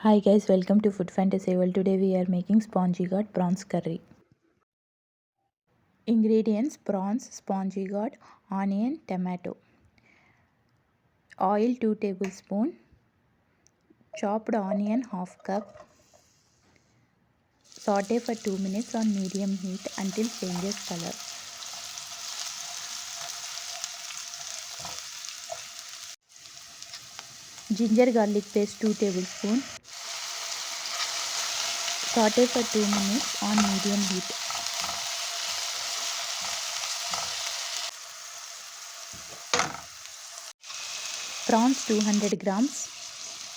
Hi guys, welcome to Food Fantasy World. Today we are making spongy gourd prawns curry. Ingredients: prawns, spongy gourd, onion, tomato. Oil 2 tablespoons, chopped onion half cup. Saute for 2 minutes on medium heat until changes color. Ginger garlic paste 2 tablespoons. Saute for 2 minutes on medium heat. Prawns 200 grams.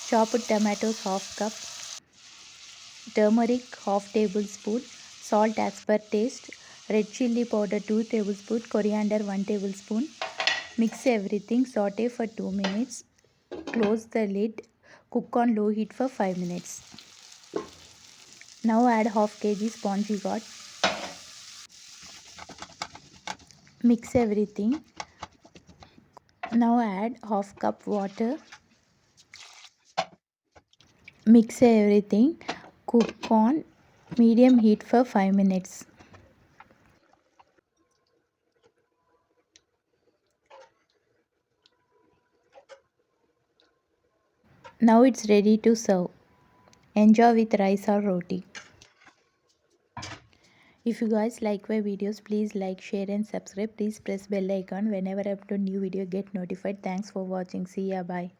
Chopped tomatoes half cup. Turmeric half tablespoon. Salt as per taste. Red chilli powder 2 tablespoons. Coriander 1 tablespoon. Mix everything. Saute for 2 minutes. Close the lid. Cook on low heat for 5 minutes. Now add half kg spongy gourd. Mix everything. Now add half cup water. Mix everything. Cook on medium heat for 5 minutes. Now it's ready to serve. Enjoy with rice or roti. If you guys like my videos, please like, share and subscribe. Please press bell icon whenever I upload new video, get notified. Thanks for watching. See ya. Bye.